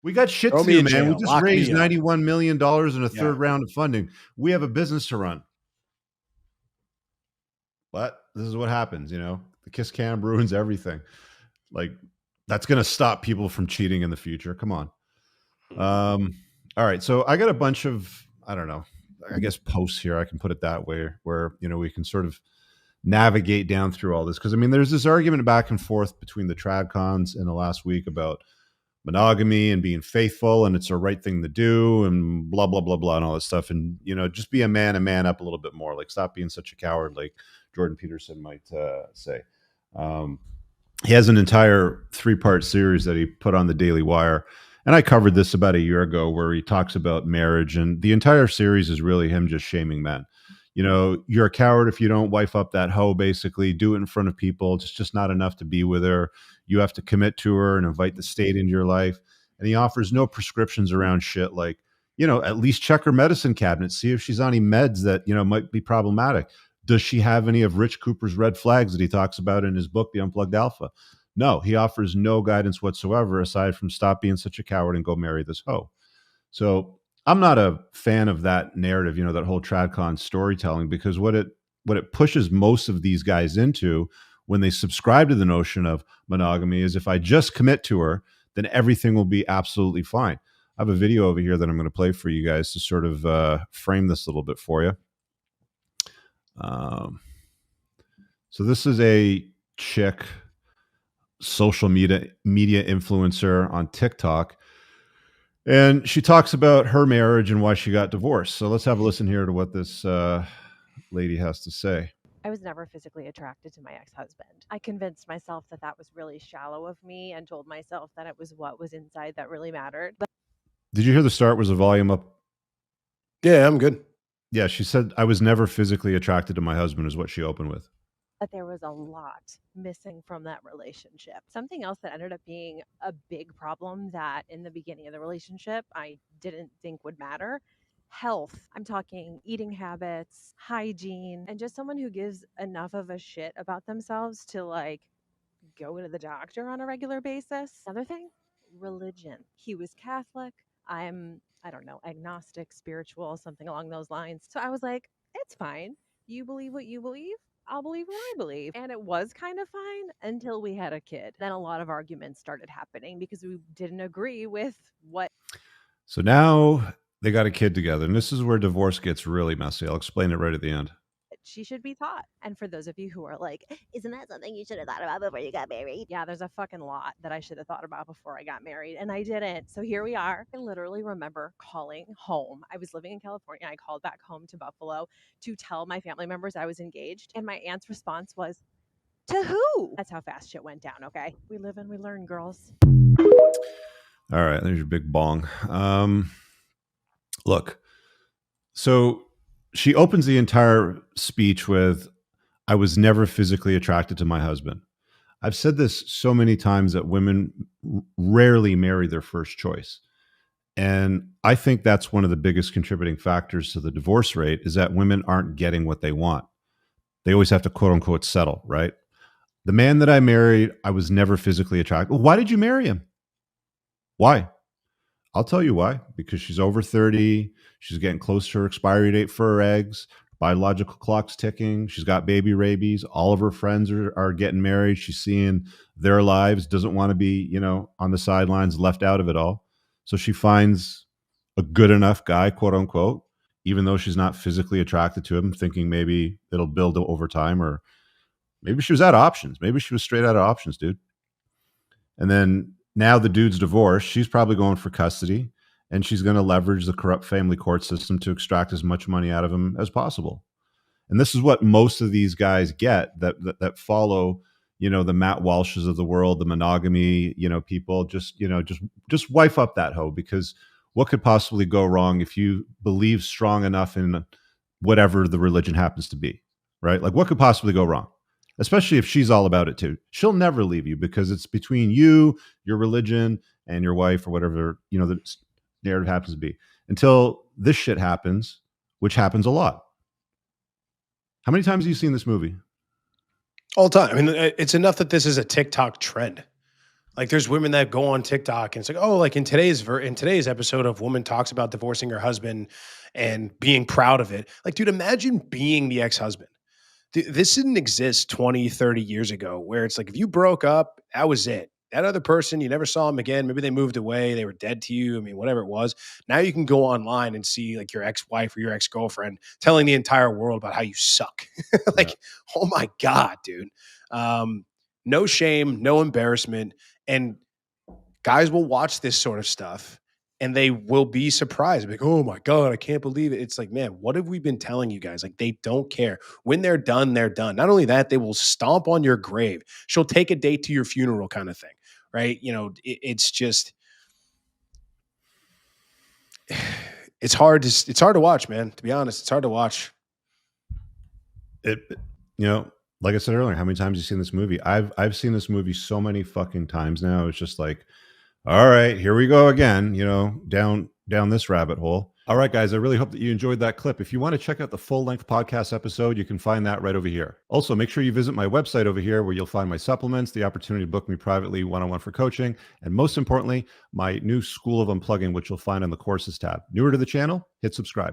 We got shit Throw to me do, in man. We jail. just Lock raised me up. $91 million in a Yeah. third round of funding. We have a business to run. But this is what happens, The kiss cam ruins everything. Like, that's going to stop people from cheating in the future. Come on. All right. So I got a bunch of, I don't know, I guess posts here. I can put it that way, where, we can sort of navigate down through all this. Because, I mean, there's this argument back and forth between the tradcons in the last week about monogamy and being faithful, and it's a right thing to do, and blah, blah, blah, blah, and all this stuff. And, just be a man and man up a little bit more. Like, stop being such a coward, like Jordan Peterson might say. He has an entire 3-part series that he put on the Daily Wire. And I covered this about a year ago, where he talks about marriage, and the entire series is really him just shaming men. You're a coward if you don't wife up that hoe, basically. Do it in front of people. It's just not enough to be with her. You have to commit to her and invite the state into your life. And he offers no prescriptions around shit like, at least check her medicine cabinet, see if she's on any meds that, might be problematic. Does she have any of Rich Cooper's red flags that he talks about in his book, The Unplugged Alpha? No, he offers no guidance whatsoever, aside from stop being such a coward and go marry this hoe. So I'm not a fan of that narrative, that whole tradcon storytelling, because what it pushes most of these guys into when they subscribe to the notion of monogamy is, if I just commit to her, then everything will be absolutely fine. I have a video over here that I'm going to play for you guys to sort of frame this a little bit for you. So this is a chick, social media influencer on TikTok. And she talks about her marriage and why she got divorced. So let's have a listen here to what this lady has to say. I was never physically attracted to my ex-husband. I convinced myself that that was really shallow of me, and told myself that it was what was inside that really mattered. But Did you hear the start? Was the volume up? Yeah, I'm good. Yeah, she said, I was never physically attracted to my husband, is what she opened with. there was a lot missing from that relationship. Something else that ended up being a big problem that in the beginning of the relationship I didn't think would matter: health. I'm talking eating habits, hygiene, and just someone who gives enough of a shit about themselves to like go to the doctor on a regular basis. Another thing, religion. He was Catholic. I don't know, agnostic, spiritual, something along those lines. So I was like, it's fine. You believe what you believe. I'll believe what I believe. And it was kind of fine until we had a kid. Then a lot of arguments started happening because we didn't agree with what. So now they got a kid together, and this is where divorce gets really messy. I'll explain it right at the end. She should be taught. And for those of you who are like, isn't that something you should have thought about before you got married? Yeah, there's a fucking lot that I should have thought about before I got married, and I didn't. So here we are. I literally remember calling home. I was living in California. I called back home to Buffalo to tell my family members I was engaged, and my aunt's response was, to who? That's how fast shit went down, okay? We live and we learn, girls. All right, there's your big bong. Look, so she opens the entire speech with, I was never physically attracted to my husband. I've said this so many times that women rarely marry their first choice. And I think that's one of the biggest contributing factors to the divorce rate, is that women aren't getting what they want. They always have to quote unquote settle, right? The man that I married, I was never physically attracted. Well, why did you marry him? Why? I'll tell you why. Because she's over 30. She's getting close to her expiry date for her eggs. Biological clock's ticking. She's got baby rabies. All of her friends are getting married. She's seeing their lives, doesn't want to be, on the sidelines, left out of it all. So she finds a good enough guy, quote unquote, even though she's not physically attracted to him, thinking maybe it'll build over time, or maybe she was out of options. Maybe she was straight out of options, dude. And then now the dude's divorced. She's probably going for custody, and she's going to leverage the corrupt family court system to extract as much money out of him as possible. And this is what most of these guys get that follow, the Matt Walshes of the world, the monogamy, people. Just wife up that hoe, because what could possibly go wrong if you believe strong enough in whatever the religion happens to be, right? Like, what could possibly go wrong? Especially if she's all about it too. She'll never leave you, because it's between you, your religion, and your wife, or whatever, the narrative happens to be, until this shit happens, which happens a lot. How many times have you seen this movie? All the time. I mean, it's enough that this is a TikTok trend. Like there's women that go on TikTok and it's like, oh, like in today's episode of Woman Talks About Divorcing Her Husband and being proud of it. Like, dude, imagine being the ex-husband. This didn't exist 20, 30 years ago where it's like if you broke up, that was it. That other person, you never saw them again. Maybe they moved away, they were dead to you. I mean, whatever it was. Now you can go online and see like your ex-wife or your ex-girlfriend telling the entire world about how you suck. Like, oh my God, dude. No shame, no embarrassment. And guys will watch this sort of stuff and they will be surprised. Like, oh my God, I can't believe it. It's like, man, what have we been telling you guys? Like, they don't care. When they're done, they're done. Not only that, they will stomp on your grave. She'll take a date to your funeral kind of thing. Right. You know, it's just, it's hard to watch, man. To be honest, it's hard to watch. Like I said earlier, how many times have you seen this movie? I've seen this movie so many fucking times now. It's just like, all right, here we go again, down this rabbit hole. All right, guys, I really hope that you enjoyed that clip. If you want to check out the full-length podcast episode, you can find that right over here. Also, make sure you visit my website over here where you'll find my supplements, the opportunity to book me privately one-on-one for coaching, and most importantly, my new School of Unplugging, which you'll find on the courses tab. Newer to the channel? Hit subscribe.